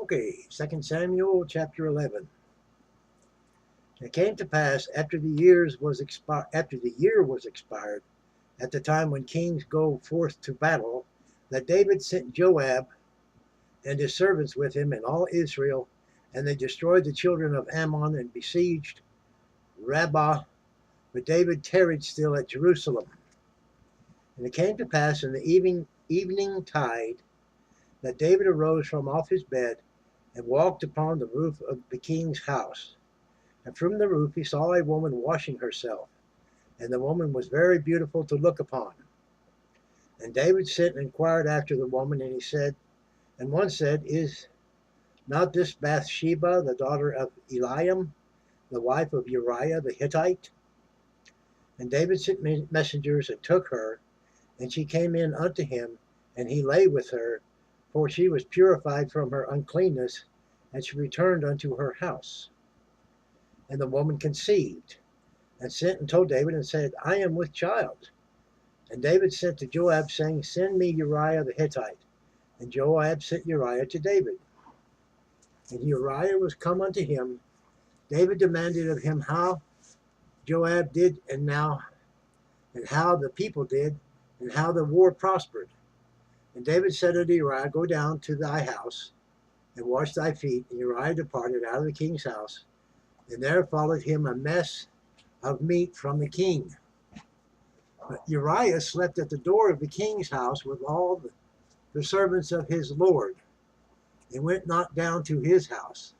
Okay, 2 Samuel chapter 11. It came to pass after the year was expired, at the time when kings go forth to battle, that David sent Joab and his servants with him and all Israel, and they destroyed the children of Ammon and besieged Rabbah, but David tarried still at Jerusalem. And it came to pass in the evening tide that David arose from off his bed and walked upon the roof of the king's house. And from the roof he saw a woman washing herself, and the woman was very beautiful to look upon. And David sent and inquired after the woman, and one said, Is not this Bathsheba, the daughter of Eliam, the wife of Uriah the Hittite? And David sent messengers and took her, and she came in unto him, and he lay with her, for she was purified from her uncleanness, and she returned unto her house. And the woman conceived, and sent and told David, and said, I am with child. And David sent to Joab, saying, Send me Uriah the Hittite. And Joab sent Uriah to David. And Uriah was come unto him. David demanded of him how Joab did, and how the people did, and how the war prospered. And David said unto Uriah, Go down to thy house, and wash thy feet. And Uriah departed out of the king's house, and there followed him a mess of meat from the king. But Uriah slept at the door of the king's house with all the servants of his lord, and went not down to his house.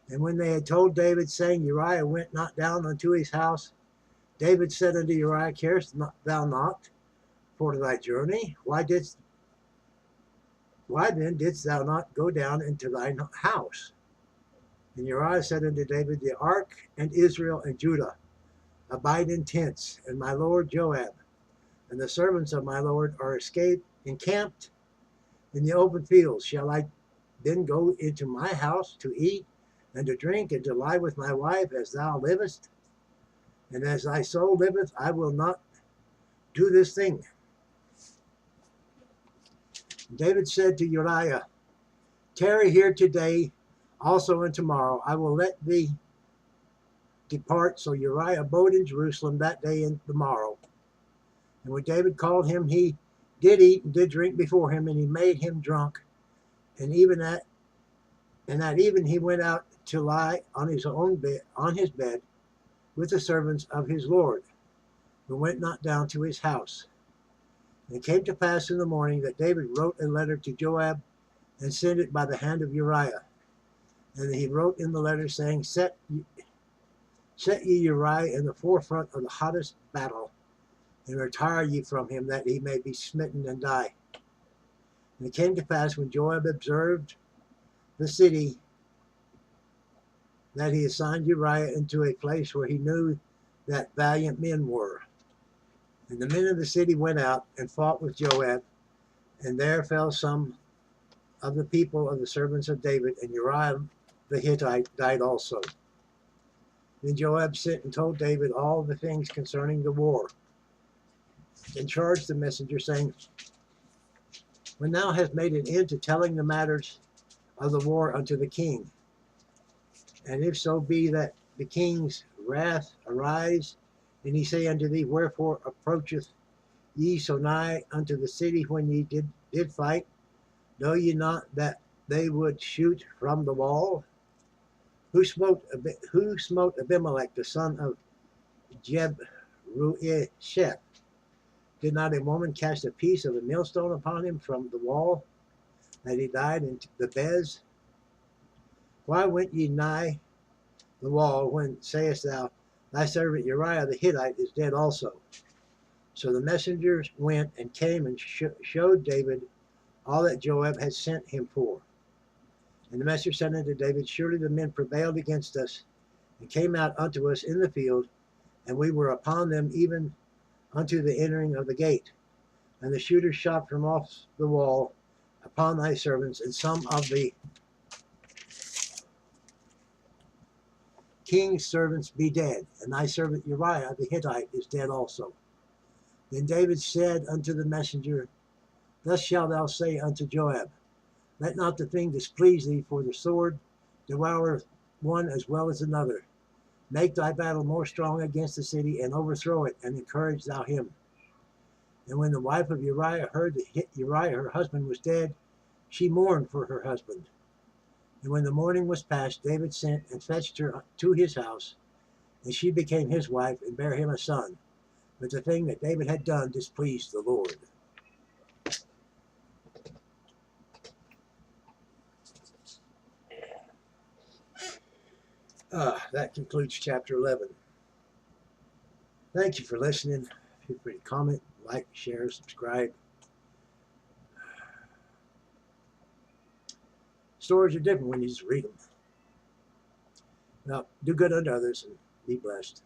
And when they had told David, saying, Uriah went not down unto his house, David said unto Uriah, Carest thou not for thy journey? Why then didst thou not go down into thine house? And Uriah said unto David, The ark and Israel and Judah abide in tents, and my lord Joab and the servants of my lord are encamped in the open fields. Shall I then go into my house to eat and to drink and to lie with my wife, as thou livest? And as thy soul liveth, I will not do this thing. David said to Uriah, Tarry here today also, and tomorrow I will let thee depart. So Uriah abode in Jerusalem that day and the morrow. And when David called him, he did eat and did drink before him, and he made him drunk. And that even he went out to lie on his bed with the servants of his lord, who went not down to his house. And it came to pass in the morning that David wrote a letter to Joab, and sent it by the hand of Uriah. And he wrote in the letter, saying, Set ye Uriah in the forefront of the hottest battle, and retire ye from him, that he may be smitten and die. And it came to pass, when Joab observed the city, that he assigned Uriah into a place where he knew that valiant men were. And the men of the city went out and fought with Joab, and there fell some of the people of the servants of David, and Uriah the Hittite died also. Then Joab sent and told David all the things concerning the war, and charged the messenger, saying, When thou hast made an end to telling the matters of the war unto the king, and if so be that the king's wrath arise, and he say unto thee, Wherefore approacheth ye so nigh unto the city when ye did fight? Know ye not that they would shoot from the wall? Who smote Abimelech, the son of Jebruisheth? Did not a woman cast a piece of a millstone upon him from the wall, that he died in the Bez? Why went ye nigh the wall, when sayest thou, Thy servant Uriah the Hittite is dead also? So the messengers went and came and showed David all that Joab had sent him for. And the messenger said unto David, Surely the men prevailed against us, and came out unto us in the field, and we were upon them even unto the entering of the gate. And the shooters shot from off the wall upon thy servants, and some of the king's servants be dead, and thy servant Uriah the Hittite is dead also. Then David said unto the messenger, Thus shalt thou say unto Joab, Let not the thing displease thee, for the sword devoureth one as well as another. Make thy battle more strong against the city, and overthrow it, and encourage thou him. And when the wife of Uriah heard that Uriah her husband was dead, she mourned for her husband. And when the morning was past, David sent and fetched her to his house, and she became his wife, and bare him a son. But the thing that David had done displeased the Lord. That concludes chapter 11. Thank you for listening. Feel free to comment, like, share, subscribe. Stories are different when you just read them. Now, do good unto others and be blessed.